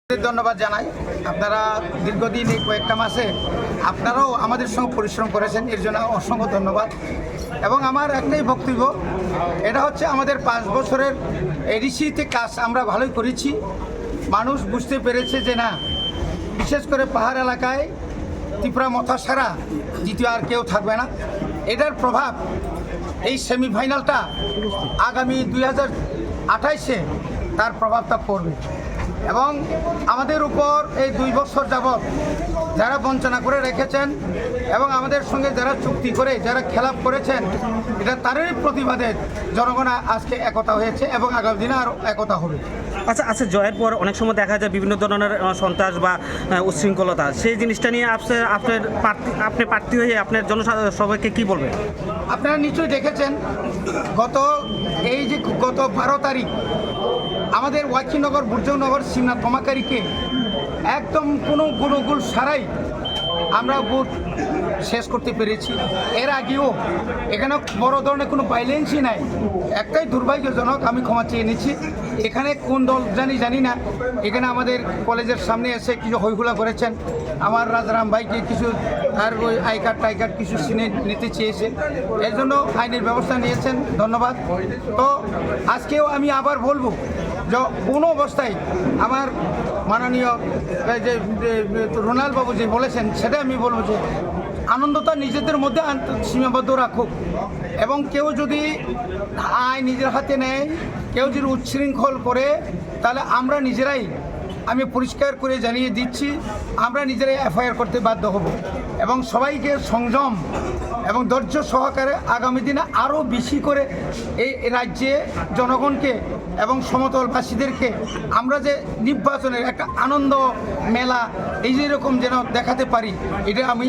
ধন্যবাদ জানাই। আপনারা দীর্ঘদিন এই কয়েকটা মাসে আপনারাও আমাদের সঙ্গে পরিশ্রম করেছেন, এর জন্য অসংখ্য ধন্যবাদ। এবং আমার একটাই বক্তব্য, এটা হচ্ছে আমাদের 5 বছরের এডিসিতে কাজ আমরা ভালোই করেছি। মানুষ বুঝতে পেরেছে যে না, বিশেষ করে পাহাড় এলাকায় ত্রিপুরা মথা ছাড়া দ্বিতীয় আর কেউ থাকবে না। এটার প্রভাব এই সেমিফাইনালটা আগামী 2028-এ তার প্রভাবটা পড়বে। এবং আমাদের উপর এই 2 বছর যাবৎ যারা বঞ্চনা করে রেখেছেন এবং আমাদের সঙ্গে যারা চুক্তি করে যারা খেলাপ করেছেন, এটা তারই প্রতিবাদে জনগণ আজকে একতা হয়েছে এবং আগামী দিনে আরও একতা হবে। আচ্ছা, জয়ের পর অনেক সময় দেখা যায় বিভিন্ন ধরনের সন্ত্রাস বা উচ্ছৃঙ্খলতা, সেই জিনিসটা নিয়ে আপনি প্রার্থী হয়ে আপনার জনসভাকে কি বলবেন? আপনারা নিশ্চয়ই দেখেছেন গত 12 তারিখ আমাদের ওয়াকিনগর বুর্জনগর শিবনাথ কমাকারীকে একদম কোনো গুণগুল ছাড়াই আমরা ভোট শেষ করতে পেরেছি। এর আগেও এখানে বড় ধরনের কোনো ভাইলেন্সই নাই। একটাই দুর্ভাগ্যজনক, আমি ক্ষমা চেয়ে নিচ্ছি। এখানে কোন দল জানি না, এখানে আমাদের কলেজের সামনে এসে কিছু হইহুলা করেছেন। আমার রাজারাম ভাইকে কিছু আর ওই আই কার্ড কিছু সিনে নিতে চেয়েছে, এর জন্য আইনের ব্যবস্থা নিয়েছেন, ধন্যবাদ। তো আজকেও আমি আবার বলবো যে কোনো অবস্থায় আমার মাননীয় যে রোনাল্ড বাবু যে বলেছেন সেটা আমি বলবো যে আনন্দটা নিজেদের মধ্যে সীমাবদ্ধ রাখুক। এবং কেউ যদি আইন নিজের হাতে নেয়, কেউ যদি উচ্ছৃঙ্খল করে, তাহলে আমরা নিজেরাই, আমি পরিষ্কার করে জানিয়ে দিচ্ছি, আমরা নিজেরাই এফআইআর করতে বাধ্য হব। এবং সবাইকে সংযম এবং ধৈর্য সহকারে আগামী দিনে আরও বেশি করে এই রাজ্যে জনগণকে এবং সমতলবাসীদেরকে আমরা যে নির্বাচনের একটা আনন্দ মেলা এই যে এরকম যেন দেখাতে পারি, এটা আমি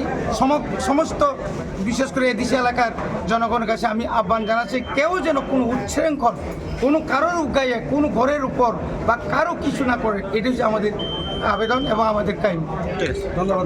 সমস্ত বিশেষ করে এদেশি এলাকার জনগণের কাছে আমি আহ্বান জানাচ্ছি। কেউ যেন কোনো উচ্ছৃঙ্খল কোনো কারোর গায়ে কোনো ঘরের উপর বা কারো কিছু না করে, এটাই হচ্ছে আমাদের আবেদন এবং আমাদের কাহিনী। ধন্যবাদ।